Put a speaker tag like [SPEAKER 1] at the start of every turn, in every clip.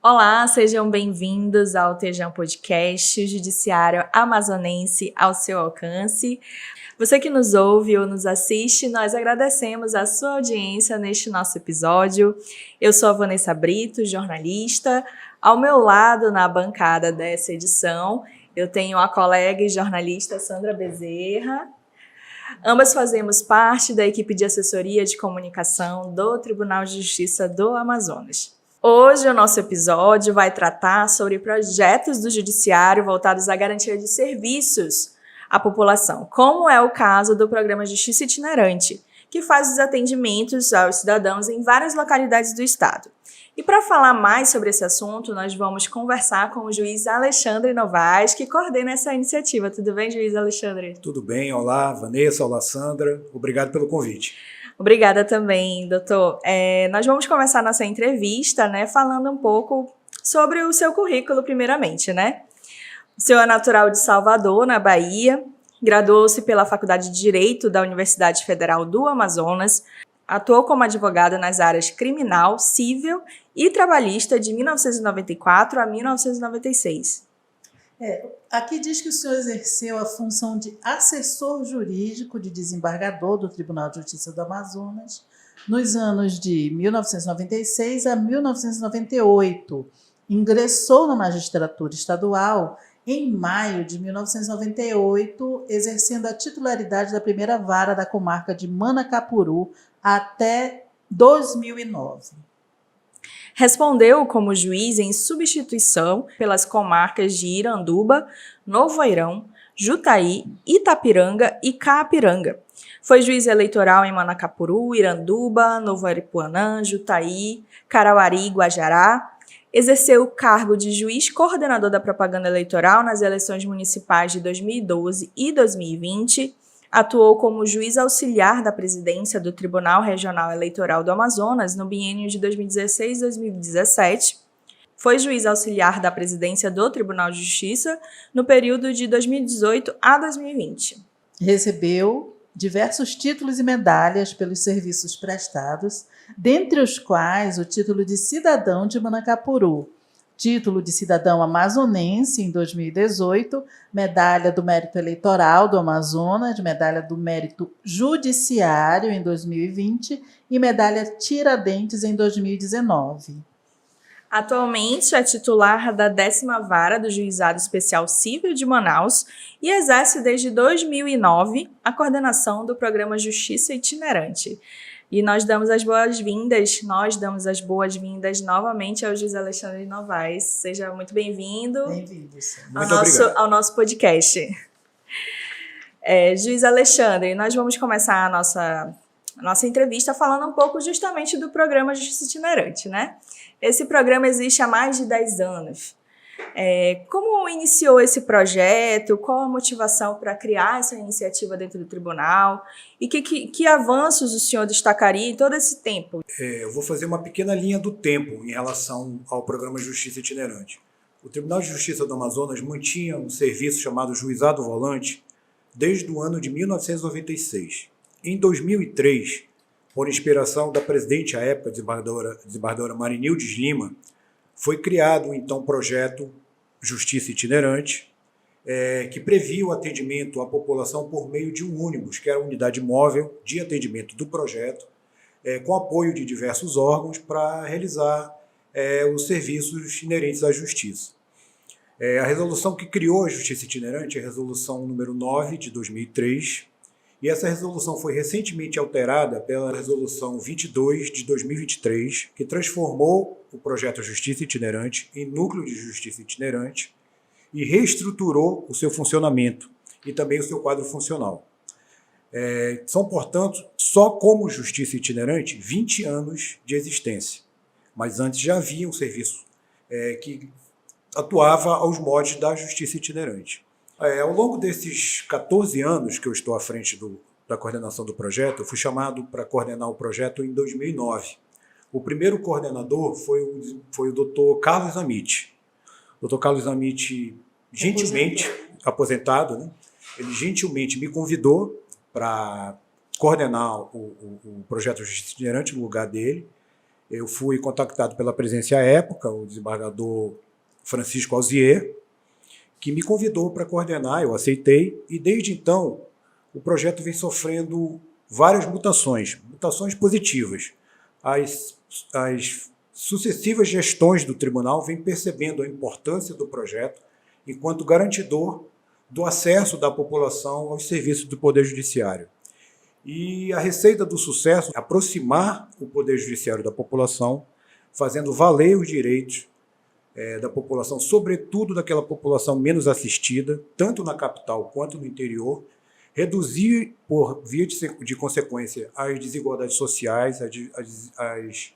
[SPEAKER 1] Olá, sejam bem-vindos ao Tejão Podcast, o Judiciário Amazonense ao seu alcance. Você que nos ouve ou nos assiste, nós agradecemos a sua audiência neste nosso episódio. Eu sou a Vanessa Brito, jornalista. Ao meu lado, na bancada dessa edição, eu tenho a colega e jornalista Sandra Bezerra. Ambas fazemos parte da equipe de assessoria de comunicação do Tribunal de Justiça do Amazonas. Hoje o nosso episódio vai tratar sobre projetos do Judiciário voltados à garantia de serviços à população, como é o caso do Programa Justiça Itinerante, que faz os atendimentos aos cidadãos em várias localidades do estado. E para falar mais sobre esse assunto, nós vamos conversar com o juiz Alexandre Novaes, que coordena essa iniciativa. Tudo bem, juiz Alexandre?
[SPEAKER 2] Tudo bem, olá Vanessa, olá Sandra, obrigado pelo convite.
[SPEAKER 1] Obrigada também, doutor. Nós vamos começar nossa entrevista, falando um pouco sobre o seu currículo, primeiramente, O senhor é natural de Salvador, na Bahia, graduou-se pela Faculdade de Direito da Universidade Federal do Amazonas, atuou como advogado nas áreas criminal, civil e trabalhista de 1994 a 1996.
[SPEAKER 3] Aqui diz que o senhor exerceu a função de assessor jurídico de desembargador do Tribunal de Justiça do Amazonas nos anos de 1996 a 1998. Ingressou na magistratura estadual em maio de 1998, exercendo a titularidade da primeira vara da comarca de Manacapuru até 2009.
[SPEAKER 1] Respondeu como juiz em substituição pelas comarcas de Iranduba, Novo Airão, Jutaí, Itapiranga e Caapiranga. Foi juiz eleitoral em Manacapuru, Iranduba, Novo Aripuanã, Jutaí, Carauari e Guajará. Exerceu o cargo de juiz coordenador da propaganda eleitoral nas eleições municipais de 2012 e 2020. Atuou como juiz auxiliar da presidência do Tribunal Regional Eleitoral do Amazonas no biênio de 2016 e 2017. Foi juiz auxiliar da presidência do Tribunal de Justiça no período de 2018 a 2020.
[SPEAKER 3] Recebeu diversos títulos e medalhas pelos serviços prestados, dentre os quais o título de cidadão de Manacapuru, título de cidadão amazonense em 2018, medalha do mérito eleitoral do Amazonas, medalha do mérito judiciário em 2020 e medalha Tiradentes em 2019.
[SPEAKER 1] Atualmente é titular da 10ª Vara do Juizado Especial Civil de Manaus e exerce desde 2009 a coordenação do Programa Justiça Itinerante. E nós damos as boas-vindas novamente ao juiz Alexandre Novaes. Seja muito bem-vindo.
[SPEAKER 3] Bem-vindo,
[SPEAKER 1] ao nosso podcast. Juiz Alexandre, nós vamos começar a nossa entrevista falando um pouco justamente do Programa Justiça Itinerante, Esse programa existe há mais de 10 anos. Como iniciou esse projeto? Qual a motivação para criar essa iniciativa dentro do tribunal? E que avanços o senhor destacaria em todo esse tempo?
[SPEAKER 2] Eu vou fazer uma pequena linha do tempo em relação ao programa Justiça Itinerante. O Tribunal de Justiça do Amazonas mantinha um serviço chamado Juizado Volante desde o ano de 1996. Em 2003, por inspiração da presidente à época, desembargadora Marinildes Lima, foi criado o então projeto Justiça Itinerante, que previa o atendimento à população por meio de um ônibus, que era a unidade móvel de atendimento do projeto, com apoio de diversos órgãos para realizar os serviços inerentes à justiça. A resolução que criou a Justiça Itinerante é a resolução número 9 de 2003, e essa resolução foi recentemente alterada pela resolução 22 de 2023, que transformou o projeto Justiça Itinerante em núcleo de justiça itinerante e reestruturou o seu funcionamento e também o seu quadro funcional. São, portanto, só como justiça itinerante, 20 anos de existência. Mas antes já havia um serviço que atuava aos moldes da justiça itinerante. Ao longo desses 14 anos que eu estou à frente da coordenação do projeto, eu fui chamado para coordenar o projeto em 2009. O primeiro coordenador foi o Dr. Carlos Amit. O Dr. Carlos Amit, gentilmente, aposentado, ele gentilmente me convidou para coordenar o projeto Justiça Itinerante no lugar dele. Eu fui contactado pela presidência à época, o desembargador Francisco Alzier, que me convidou para coordenar, eu aceitei, e desde então o projeto vem sofrendo várias mutações positivas. As sucessivas gestões do tribunal vêm percebendo a importância do projeto enquanto garantidor do acesso da população aos serviços do Poder Judiciário. E a receita do sucesso é aproximar o Poder Judiciário da população, fazendo valer os direitos da população, sobretudo daquela população menos assistida, tanto na capital quanto no interior, reduzir, por via de consequência, as desigualdades sociais, as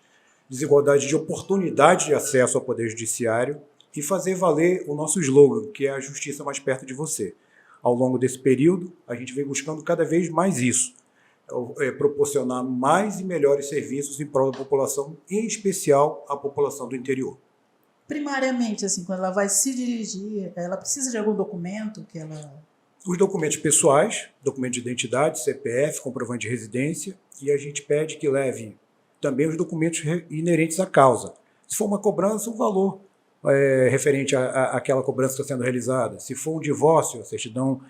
[SPEAKER 2] desigualdades de oportunidade de acesso ao Poder Judiciário e fazer valer o nosso slogan, que é a justiça mais perto de você. Ao longo desse período, a gente vem buscando cada vez mais isso, proporcionar mais e melhores serviços em prol da população, em especial a população do interior.
[SPEAKER 3] Primariamente, assim, quando ela vai se dirigir, ela precisa de algum documento que ela...
[SPEAKER 2] Os documentos pessoais, documento de identidade, CPF, comprovante de residência, e a gente pede que leve também os documentos inerentes à causa. Se for uma cobrança, o valor referente àquela cobrança que está sendo realizada. Se for um divórcio, a certidão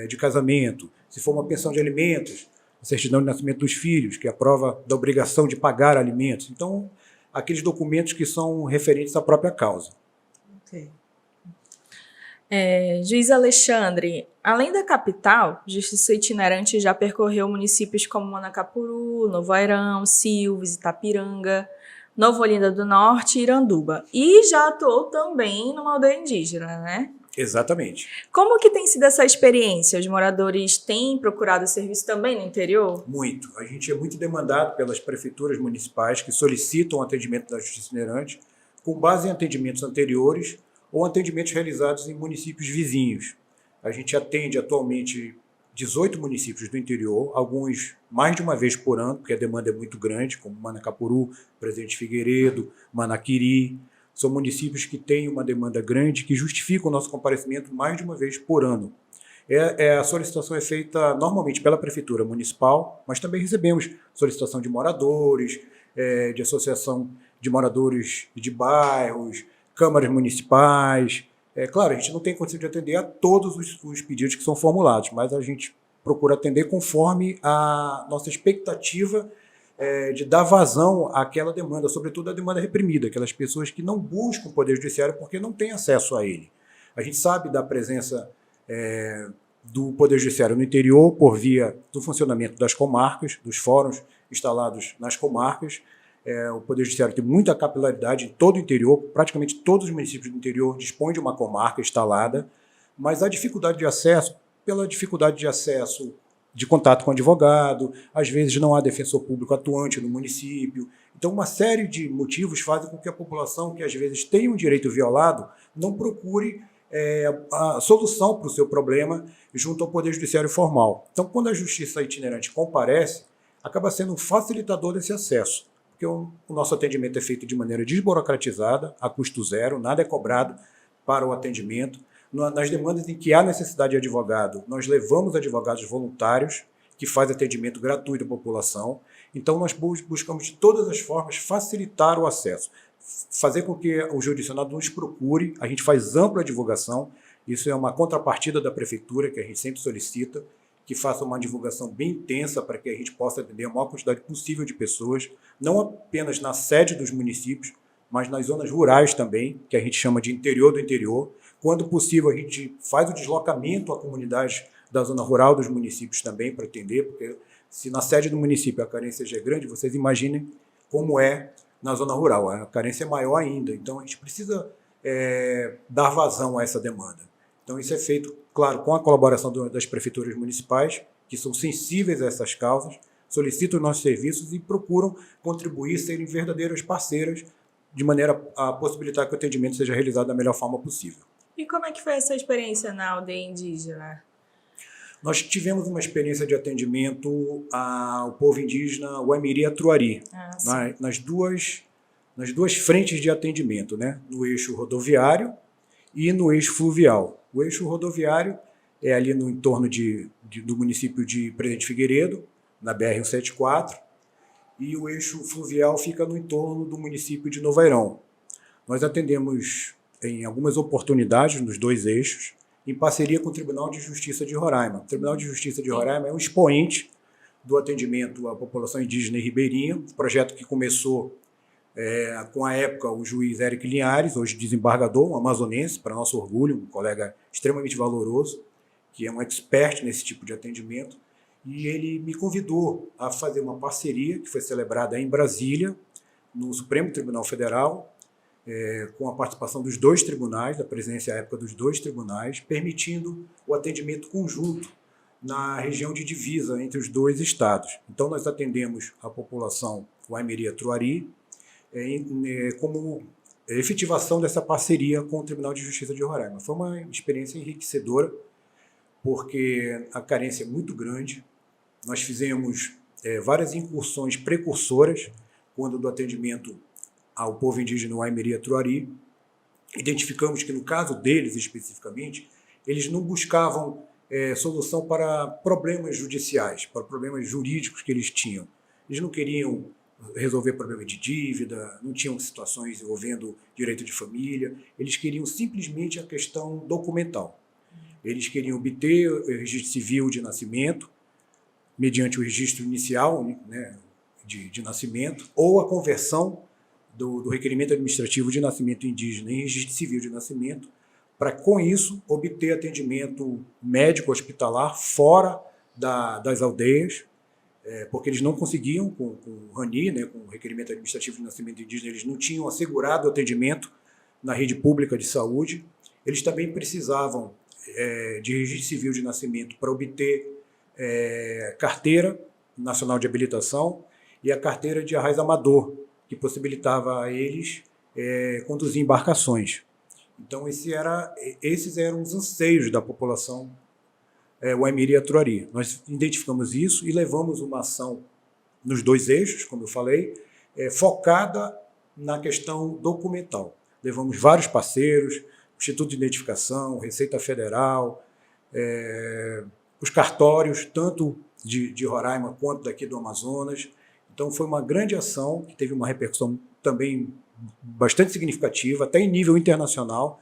[SPEAKER 2] de casamento. Se for uma pensão de alimentos, a certidão de nascimento dos filhos, que é a prova da obrigação de pagar alimentos. Então, aqueles documentos que são referentes à própria causa.
[SPEAKER 3] Ok.
[SPEAKER 1] Juiz Alexandre, além da capital, Justiça Itinerante já percorreu municípios como Manacapuru, Novo Airão, Silves, Itapiranga, Nova Olinda do Norte e Iranduba. E já atuou também numa aldeia indígena, né?
[SPEAKER 2] Exatamente.
[SPEAKER 1] Como que tem sido essa experiência? Os moradores têm procurado serviço também no interior?
[SPEAKER 2] Muito. A gente é muito demandado pelas prefeituras municipais que solicitam o atendimento da Justiça Itinerante com base em atendimentos anteriores ou atendimentos realizados em municípios vizinhos. A gente atende atualmente 18 municípios do interior, alguns mais de uma vez por ano, porque a demanda é muito grande, como Manacapuru, Presidente Figueiredo, Manaquiri. São municípios que têm uma demanda grande, que justificam o nosso comparecimento mais de uma vez por ano. A solicitação é feita normalmente pela Prefeitura Municipal, mas também recebemos solicitação de moradores, de associação de moradores de bairros, câmaras municipais. Claro, a gente não tem condição de atender a todos os pedidos que são formulados, mas a gente procura atender conforme a nossa expectativa de dar vazão àquela demanda, sobretudo a demanda reprimida, aquelas pessoas que não buscam o Poder Judiciário porque não têm acesso a ele. A gente sabe da presença do Poder Judiciário no interior por via do funcionamento das comarcas, dos fóruns instalados nas comarcas. O Poder Judiciário tem muita capilaridade em todo o interior, praticamente todos os municípios do interior dispõem de uma comarca instalada, mas a dificuldade de acesso, pela dificuldade de acesso de contato com o advogado, às vezes não há defensor público atuante no município. Então, uma série de motivos fazem com que a população, que às vezes tem um direito violado, não procure a solução para o seu problema junto ao Poder Judiciário formal. Então, quando a Justiça Itinerante comparece, acaba sendo um facilitador desse acesso, porque o nosso atendimento é feito de maneira desburocratizada, a custo zero, nada é cobrado para o atendimento. Nas demandas em que há necessidade de advogado, nós levamos advogados voluntários que fazem atendimento gratuito à população. Então, nós buscamos de todas as formas facilitar o acesso, fazer com que o jurisdicionado nos procure. A gente faz ampla divulgação, isso é uma contrapartida da prefeitura, que a gente sempre solicita, que faça uma divulgação bem intensa para que a gente possa atender a maior quantidade possível de pessoas, não apenas na sede dos municípios, mas nas zonas rurais também, que a gente chama de interior do interior. Quando possível, a gente faz o deslocamento à comunidade da zona rural dos municípios também para atender, porque se na sede do município a carência já é grande, vocês imaginem como é na zona rural. A carência é maior ainda, então a gente precisa dar vazão a essa demanda. Então isso é feito, claro, com a colaboração das prefeituras municipais, que são sensíveis a essas causas, solicitam os nossos serviços e procuram contribuir, serem verdadeiras parceiras, de maneira a possibilitar que o atendimento seja realizado da melhor forma possível.
[SPEAKER 1] E como é que foi essa experiência na aldeia indígena?
[SPEAKER 2] Nós tivemos uma experiência de atendimento ao povo indígena Waimiri e Atruari, nas duas frentes de atendimento, né? No eixo rodoviário e no eixo fluvial. O eixo rodoviário é ali no entorno do município de Presidente Figueiredo, na BR-174, e o eixo fluvial fica no entorno do município de Novo Airão. Nós atendemos em algumas oportunidades nos dois eixos, em parceria com o Tribunal de Justiça de Roraima. O Tribunal de Justiça de Roraima é um expoente do atendimento à população indígena e ribeirinha, um projeto que começou com a época o juiz Érico Linhares, hoje desembargador, um amazonense, para nosso orgulho, um colega extremamente valoroso, que é um expert nesse tipo de atendimento, e ele me convidou a fazer uma parceria que foi celebrada em Brasília, no Supremo Tribunal Federal, com a participação dos dois tribunais, da presidência à época dos dois tribunais, permitindo o atendimento conjunto na região de divisa entre os dois estados. Então, nós atendemos a população Waimiri-Truari como efetivação dessa parceria com o Tribunal de Justiça de Roraima. Foi uma experiência enriquecedora, porque a carência é muito grande. Nós fizemos várias incursões precursoras quando do atendimento ao povo indígena Waimiri-Truari. Identificamos que, no caso deles especificamente, eles não buscavam solução para problemas judiciais, para problemas jurídicos que eles tinham. Eles não queriam resolver problema de dívida, não tinham situações envolvendo direito de família, eles queriam simplesmente a questão documental. Eles queriam obter o registro civil de nascimento, mediante o registro inicial, né, de nascimento, ou a conversão do requerimento administrativo de nascimento indígena em registro civil de nascimento, para, com isso, obter atendimento médico hospitalar fora das aldeias, porque eles não conseguiam, com o RANI, né, com o requerimento administrativo de nascimento indígena, eles não tinham assegurado o atendimento na rede pública de saúde. Eles também precisavam de registro civil de nascimento para obter carteira nacional de habilitação e a carteira de arraiz amador, que possibilitava a eles conduzir embarcações. Então, esses eram os anseios da população Waimiri-Truari. Nós identificamos isso e levamos uma ação nos dois eixos, como eu falei, focada na questão documental. Levamos vários parceiros, Instituto de Identificação, Receita Federal, os cartórios, tanto de Roraima quanto daqui do Amazonas. Então, foi uma grande ação que teve uma repercussão também bastante significativa, até em nível internacional,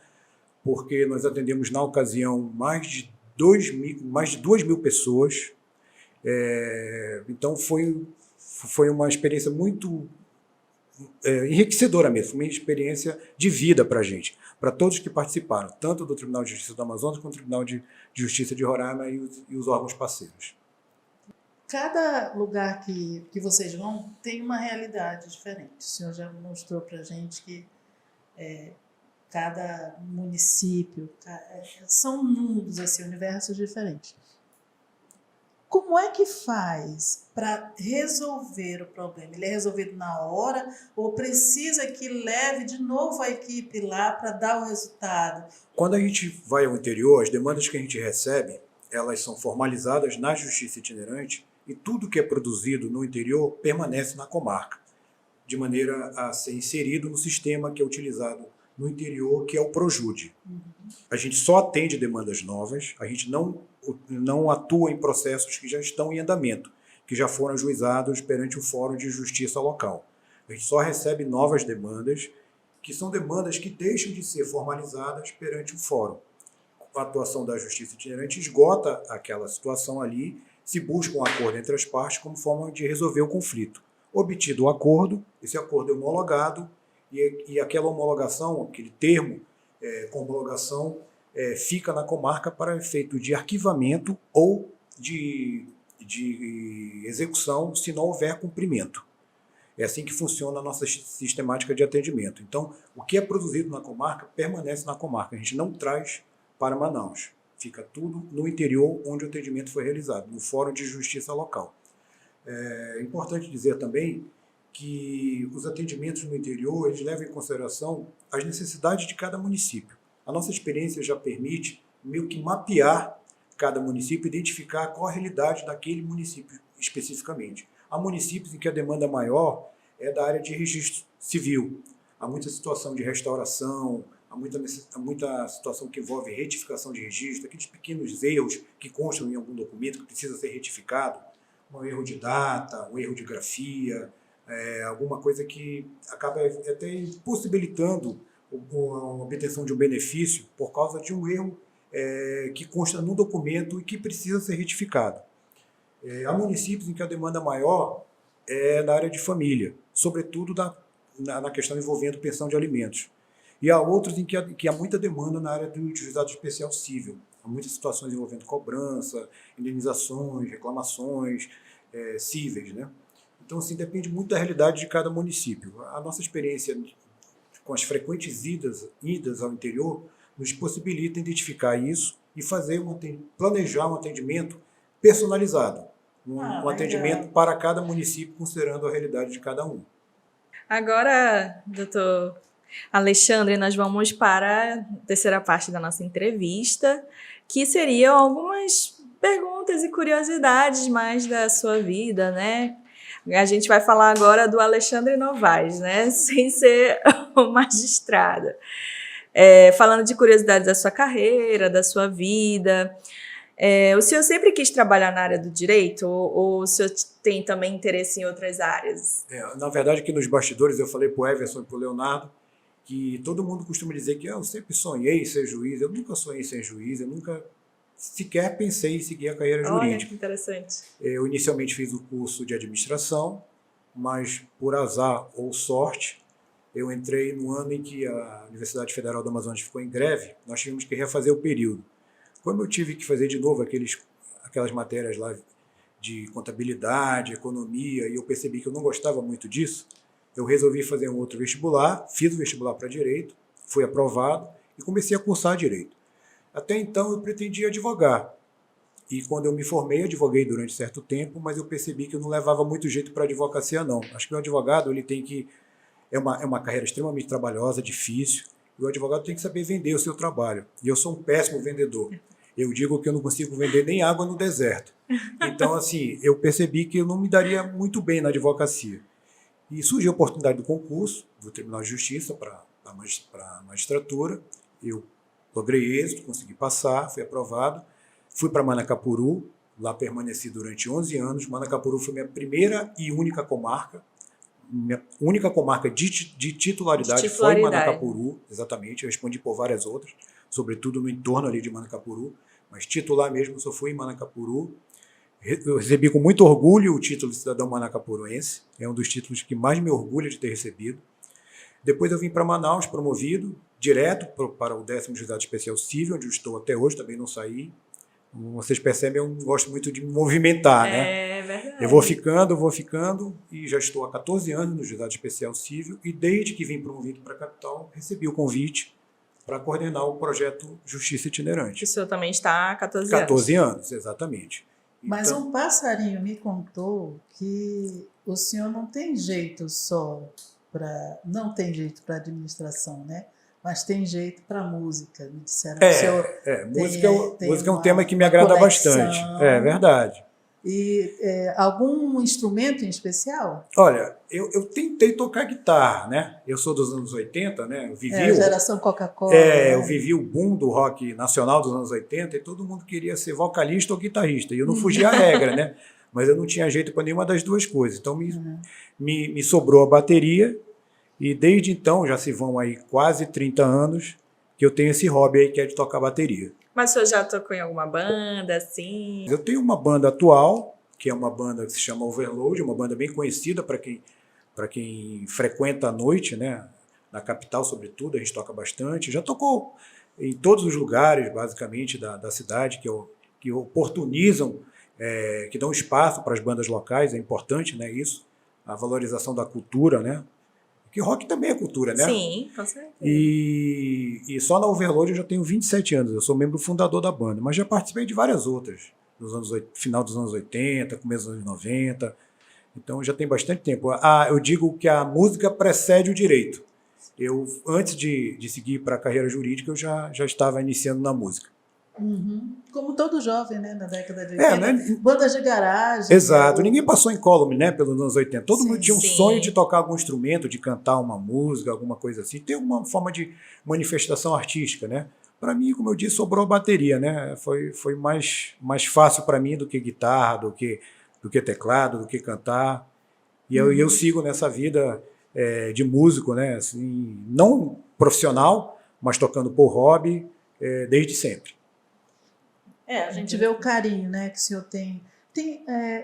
[SPEAKER 2] porque nós atendemos, na ocasião, mais de 2.000 pessoas. Então, foi uma experiência muito enriquecedora mesmo, uma experiência de vida para a gente, para todos que participaram, tanto do Tribunal de Justiça do Amazonas quanto do Tribunal de Justiça de Roraima e os órgãos parceiros.
[SPEAKER 3] Cada lugar que vocês vão tem uma realidade diferente. O senhor já mostrou para a gente que cada município são mundos, assim, universos diferentes. Como é que faz para resolver o problema? Ele é resolvido na hora ou precisa que leve de novo a equipe lá para dar o resultado?
[SPEAKER 2] Quando a gente vai ao interior, as demandas que a gente recebe, elas são formalizadas na Justiça Itinerante e tudo que é produzido no interior permanece na comarca, de maneira a ser inserido no sistema que é utilizado no interior, que é o Projude. A gente só atende demandas novas, a gente não atua em processos que já estão em andamento, que já foram ajuizados perante o Fórum de Justiça local. A gente só recebe novas demandas, que são demandas que deixam de ser formalizadas perante o Fórum. A atuação da Justiça Itinerante esgota aquela situação ali, se busca um acordo entre as partes como forma de resolver o conflito. Obtido o acordo, esse acordo é homologado, e aquela homologação, aquele termo com homologação, fica na comarca para efeito de arquivamento ou de execução, se não houver cumprimento. É assim que funciona a nossa sistemática de atendimento. Então, o que é produzido na comarca permanece na comarca. A gente não traz para Manaus. Fica tudo no interior onde o atendimento foi realizado, no Fórum de Justiça local. É importante dizer também que os atendimentos no interior eles levam em consideração as necessidades de cada município. A nossa experiência já permite meio que mapear cada município, identificar qual a realidade daquele município especificamente. Há municípios em que a demanda maior é da área de registro civil. Há muita situação de restauração, há muita situação que envolve retificação de registro, aqueles pequenos erros que constam em algum documento que precisa ser retificado, um erro de data, um erro de grafia, alguma coisa que acaba até impossibilitando a obtenção de um benefício por causa de um erro que consta no documento e que precisa ser retificado. Há municípios em que a demanda maior é na área de família, sobretudo na questão envolvendo pensão de alimentos. E há outros em que há muita demanda na área do juizado especial cível. Há muitas situações envolvendo cobrança, indenizações, reclamações cíveis, né? Então, assim, depende muito da realidade de cada município. A nossa experiência com as frequentes idas ao interior nos possibilita identificar isso e planejar um atendimento personalizado, um atendimento para cada município, considerando a realidade de cada um.
[SPEAKER 1] Agora, doutor Alexandre, nós vamos para a terceira parte da nossa entrevista, que seriam algumas perguntas e curiosidades mais da sua vida, né? A gente vai falar agora do Alexandre Novaes, né? Sem ser o magistrado. Falando de curiosidades da sua carreira, da sua vida. O senhor sempre quis trabalhar na área do direito ou o senhor tem também interesse em outras áreas?
[SPEAKER 2] Na verdade, aqui nos bastidores eu falei para o Everson e para o Leonardo que todo mundo costuma dizer que eu sempre sonhei em ser juiz. Eu nunca sonhei em ser juiz, eu nunca sequer pensei em seguir a carreira jurídica.
[SPEAKER 1] Olha, que interessante.
[SPEAKER 2] Eu inicialmente fiz o curso de administração, mas por azar ou sorte, eu entrei no ano em que a Universidade Federal do Amazonas ficou em greve, nós tivemos que refazer o período. Como eu tive que fazer de novo aquelas matérias lá de contabilidade, economia, e eu percebi que eu não gostava muito disso, eu resolvi fazer um outro vestibular, fiz o vestibular para Direito, fui aprovado e comecei a cursar Direito. Até então eu pretendia advogar. E quando eu me formei, advoguei durante certo tempo, mas eu percebi que eu não levava muito jeito para a advocacia, não. Acho que o advogado ele tem que... É uma carreira extremamente trabalhosa, difícil, e o advogado tem que saber vender o seu trabalho. E eu sou um péssimo vendedor. Eu digo que eu não consigo vender nem água no deserto. Então, assim, eu percebi que eu não me daria muito bem na advocacia. E surgiu a oportunidade do concurso do Tribunal de Justiça para a magistratura. Eu logrei êxito, consegui passar, fui aprovado. Fui para Manacapuru, lá permaneci durante 11 anos. Manacapuru foi minha primeira e única comarca. Minha única comarca de titularidade foi Manacapuru, exatamente. Eu respondi por várias outras, sobretudo no entorno ali de Manacapuru. Mas titular mesmo, só fui em Manacapuru. Eu recebi com muito orgulho o título de cidadão manacapuruense. É um dos títulos que mais me orgulho de ter recebido. Depois eu vim para Manaus, promovido, direto para o 10º Juizado Especial Cível, onde eu estou até hoje, também não saí. Como vocês percebem, eu não gosto muito de me movimentar, né?
[SPEAKER 1] É verdade.
[SPEAKER 2] Eu vou ficando, e já estou há 14 anos no Juizado Especial Cível, e desde que vim promovido para a capital, recebi o convite para coordenar o projeto Justiça Itinerante.
[SPEAKER 1] O senhor também está há 14 anos.
[SPEAKER 2] 14 anos, exatamente.
[SPEAKER 3] Mas
[SPEAKER 2] então,
[SPEAKER 3] um passarinho me contou que o senhor não tem jeito não tem jeito para administração, né? Mas tem jeito para música. Me disseram que o senhor
[SPEAKER 2] música é um tema que me agrada bastante. É verdade.
[SPEAKER 3] E algum instrumento em especial?
[SPEAKER 2] Olha, eu tentei tocar guitarra, né? Eu sou dos anos 80, né? Eu vivi
[SPEAKER 3] geração Coca-Cola.
[SPEAKER 2] Eu vivi o boom do rock nacional dos anos 80 e todo mundo queria ser vocalista ou guitarrista. E eu não fugia à regra, né? Mas eu não tinha jeito para nenhuma das duas coisas. Então me sobrou a bateria e desde então, já se vão aí quase 30 anos, que eu tenho esse hobby aí que é de tocar bateria.
[SPEAKER 1] Mas o senhor já tocou em alguma banda, assim?
[SPEAKER 2] Eu tenho uma banda atual, que é uma banda que se chama Overload, uma banda bem conhecida para quem frequenta a noite, né? Na capital, sobretudo, a gente toca bastante. Já tocou em todos os lugares, basicamente, da cidade, que oportunizam, que dão espaço para as bandas locais, é importante, né, isso, a valorização da cultura, né? Que rock também é cultura, né?
[SPEAKER 1] Sim, com certeza.
[SPEAKER 2] E só na Overload eu já tenho 27 anos, eu sou membro fundador da banda, mas já participei de várias outras, final dos anos 80, começo dos anos 90, então já tem bastante tempo. Eu digo que a música precede o direito. Eu, antes de seguir para a carreira jurídica, eu já estava iniciando na música.
[SPEAKER 3] Uhum. Como todo jovem, né, na década de 80,
[SPEAKER 2] né?
[SPEAKER 3] Bandas de garagem.
[SPEAKER 2] Exato, ninguém passou incólume, né, pelos anos 80. Todo mundo tinha um
[SPEAKER 1] sim.
[SPEAKER 2] sonho de tocar algum instrumento, de cantar uma música, alguma coisa assim. Tem uma forma de manifestação artística, né? Para mim, como eu disse, sobrou a bateria, né? Foi mais fácil para mim do que guitarra, do que teclado, do que cantar. E eu sigo nessa vida de músico, né? Assim, não profissional, mas tocando por hobby desde sempre.
[SPEAKER 3] A gente vê o carinho, né, que o senhor tem.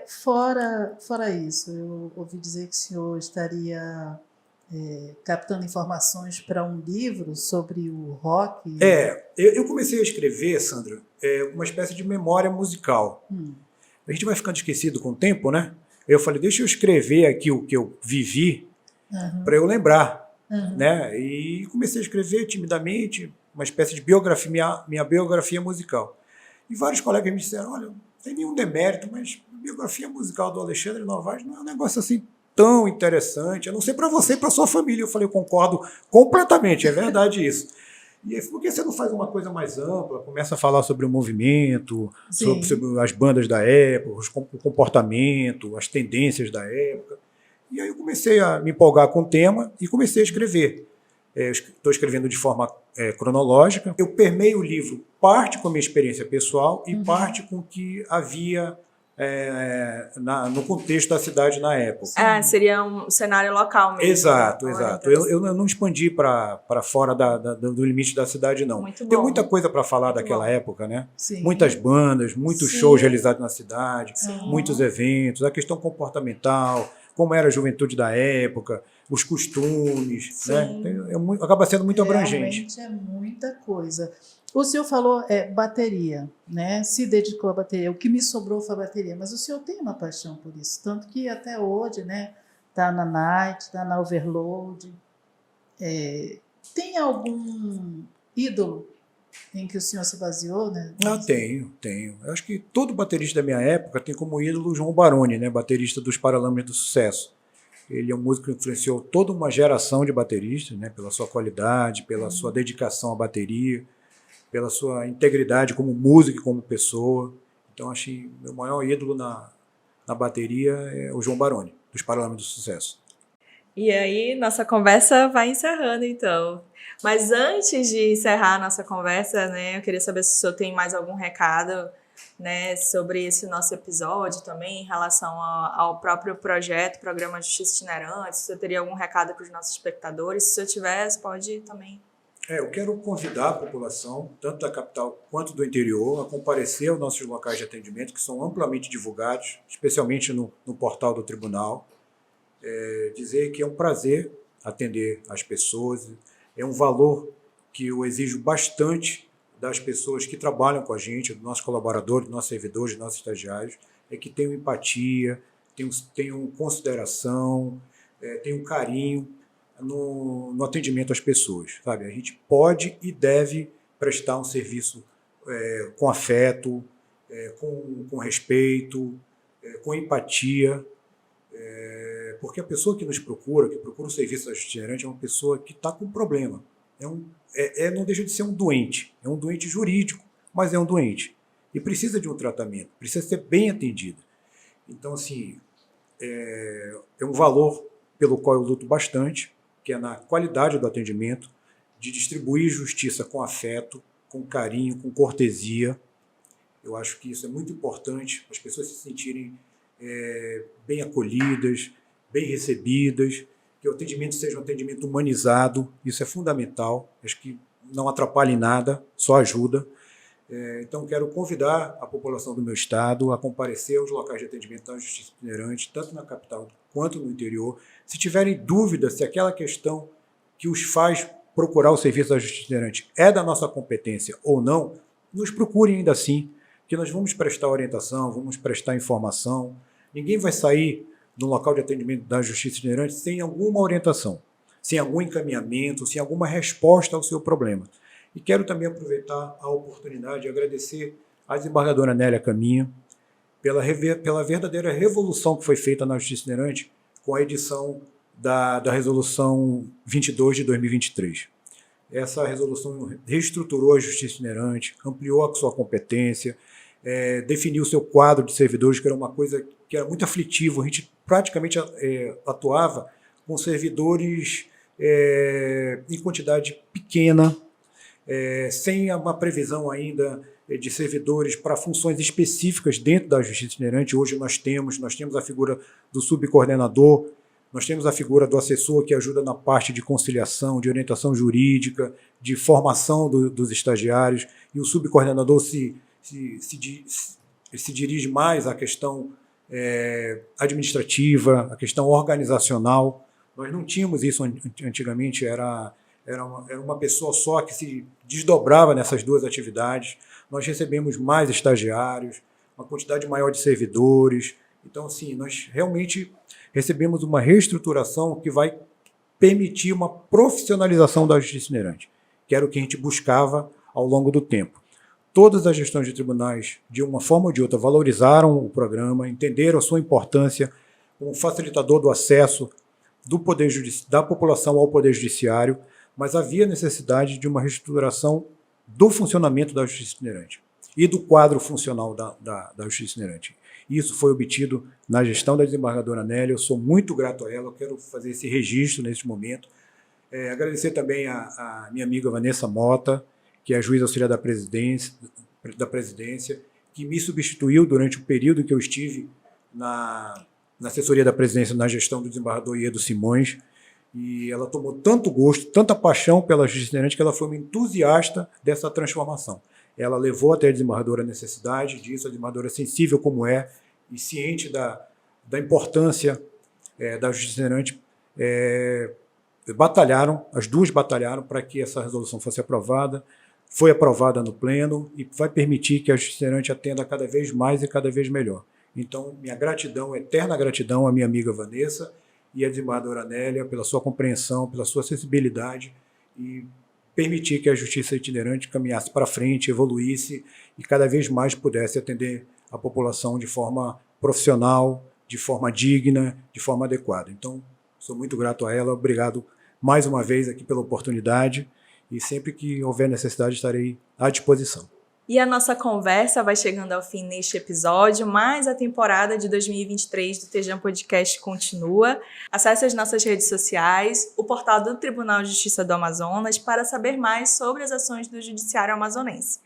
[SPEAKER 3] Fora isso, eu ouvi dizer que o senhor estaria captando informações para um livro sobre o rock.
[SPEAKER 2] Eu comecei a escrever, Sandra, uma espécie de memória musical. A gente vai ficando esquecido com o tempo, né? Eu falei, deixa eu escrever aqui o que eu vivi para eu lembrar. Né? E comecei a escrever timidamente uma espécie de biografia, minha biografia musical. E vários colegas me disseram, olha, não tem nenhum demérito, mas a biografia musical do Alexandre Novaes não é um negócio assim tão interessante, a não ser para você e para sua família. Eu falei, eu concordo completamente, é verdade isso. E aí, por que você não faz uma coisa mais ampla? Começa a falar sobre o movimento, sobre as bandas da época, o comportamento, as tendências da época. E aí eu comecei a me empolgar com o tema e comecei a escrever. Estou escrevendo de forma cronológica. Eu permeio o livro parte com a minha experiência pessoal e parte com o que havia no contexto da cidade na época.
[SPEAKER 1] Seria um cenário local mesmo.
[SPEAKER 2] Exato. Eu não expandi para fora do limite da cidade, não. Tem muita coisa para falar daquela época, né?
[SPEAKER 3] Sim.
[SPEAKER 2] Muitas bandas, muitos shows realizados na cidade, muitos eventos, a questão comportamental, como era a juventude da época, os costumes, né? Acaba sendo muito abrangente.
[SPEAKER 3] Realmente é muita coisa. O senhor falou bateria, né? Se dedicou à bateria. O que me sobrou foi a bateria, mas o senhor tem uma paixão por isso, tanto que até hoje, né? Tá na Night, tá na Overload. Tem algum ídolo em que o senhor se baseou, né?
[SPEAKER 2] Tenho. Eu acho que todo baterista da minha época tem como ídolo o João Baroni, né? Baterista dos Paralamas do Sucesso. Ele é um músico que influenciou toda uma geração de bateristas, né? Pela sua qualidade, pela sua dedicação à bateria, pela sua integridade como músico e como pessoa. Então, acho que meu maior ídolo na bateria é o João Baroni, dos Paralamas do Sucesso.
[SPEAKER 1] E aí, nossa conversa vai encerrando, então. Mas antes de encerrar a nossa conversa, né, eu queria saber se o senhor tem mais algum recado, né, sobre esse nosso episódio também, em relação ao próprio projeto, Programa Justiça Itinerante, se o senhor teria algum recado para os nossos espectadores. Se o senhor tiver, você pode também.
[SPEAKER 2] Eu quero convidar a população, tanto da capital quanto do interior, a comparecer aos nossos locais de atendimento, que são amplamente divulgados, especialmente no portal do tribunal. Dizer que é um prazer atender as pessoas, é um valor que eu exijo bastante das pessoas que trabalham com a gente, dos nossos colaboradores, dos nossos servidores, dos nossos estagiários, é que tenham empatia, tenham consideração, tenham carinho no atendimento às pessoas, sabe? A gente pode e deve prestar um serviço com afeto, com respeito, com empatia, porque a pessoa que nos procura, que procura o serviço da Justiça Itinerante, é uma pessoa que está com um problema. Não deixa de ser um doente. É um doente jurídico, mas é um doente. E precisa de um tratamento, precisa ser bem atendido. Então, assim, é um valor pelo qual eu luto bastante, que é na qualidade do atendimento, de distribuir justiça com afeto, com carinho, com cortesia. Eu acho que isso é muito importante, as pessoas se sentirem bem acolhidas, bem recebidas, que o atendimento seja um atendimento humanizado, isso é fundamental, acho que não atrapalha em nada, só ajuda. Então, quero convidar a população do meu estado a comparecer aos locais de atendimento da Justiça Itinerante, tanto na capital quanto no interior. Se tiverem dúvida se aquela questão que os faz procurar o serviço da Justiça Itinerante é da nossa competência ou não, nos procurem ainda assim, que nós vamos prestar orientação, vamos prestar informação. Ninguém vai sair do local de atendimento da Justiça Itinerante sem alguma orientação, sem algum encaminhamento, sem alguma resposta ao seu problema. E quero também aproveitar a oportunidade de agradecer à desembargadora Nélia Caminha pela verdadeira revolução que foi feita na Justiça Itinerante com a edição da Resolução 22 de 2023. Essa resolução reestruturou a Justiça Itinerante, ampliou a sua competência, definiu o seu quadro de servidores, que era uma coisa que era muito aflitivo. A gente praticamente atuava com servidores em quantidade pequena, sem uma previsão ainda de servidores para funções específicas dentro da Justiça Itinerante. Hoje nós temos a figura do subcoordenador, Nós temos a figura do assessor que ajuda na parte de conciliação, de orientação jurídica, de formação dos estagiários, e o subcoordenador se dirige mais à questão administrativa, à questão organizacional. Nós não tínhamos isso antigamente, era uma pessoa só que se desdobrava nessas duas atividades. Nós recebemos mais estagiários, uma quantidade maior de servidores. Então, assim, nós realmente recebemos uma reestruturação que vai permitir uma profissionalização da justiça itinerante, que era o que a gente buscava ao longo do tempo. Todas as gestões de tribunais, de uma forma ou de outra, valorizaram o programa, entenderam a sua importância como facilitador do acesso da população ao Poder Judiciário, mas havia necessidade de uma reestruturação do funcionamento da justiça itinerante e do quadro funcional da justiça itinerante. Isso foi obtido na gestão da desembargadora Nélia, eu sou muito grato a ela, eu quero fazer esse registro neste momento. Agradecer também a minha amiga Vanessa Mota, que é a juíza auxiliar da presidência, que me substituiu durante o período que eu estive na assessoria da presidência, na gestão do desembargador Iedo Simões, e ela tomou tanto gosto, tanta paixão pela justiça itinerante, que ela foi uma entusiasta dessa transformação. Ela levou até a desembargadora a necessidade disso, a desembargadora sensível como é, e ciente da importância da justiça itinerante, as duas batalharam para que essa resolução fosse aprovada, foi aprovada no pleno e vai permitir que a justiça itinerante atenda cada vez mais e cada vez melhor. Então, minha gratidão, eterna gratidão à minha amiga Vanessa e à desembargadora Nélia pela sua compreensão, pela sua sensibilidade e permitir que a justiça itinerante caminhasse para frente, evoluísse e cada vez mais pudesse atender a população de forma profissional, de forma digna, de forma adequada. Então, sou muito grato a ela, obrigado mais uma vez aqui pela oportunidade e sempre que houver necessidade estarei à disposição.
[SPEAKER 1] E a nossa conversa vai chegando ao fim neste episódio, mas a temporada de 2023 do Tejam Podcast continua. Acesse as nossas redes sociais, o portal do Tribunal de Justiça do Amazonas para saber mais sobre as ações do Judiciário Amazonense.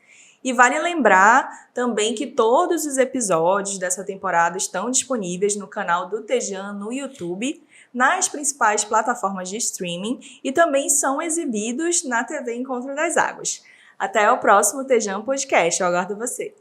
[SPEAKER 1] E vale lembrar também que todos os episódios dessa temporada estão disponíveis no canal do Tejam no YouTube, nas principais plataformas de streaming e também são exibidos na TV Encontro das Águas. Até o próximo Tejam Podcast. Eu aguardo você.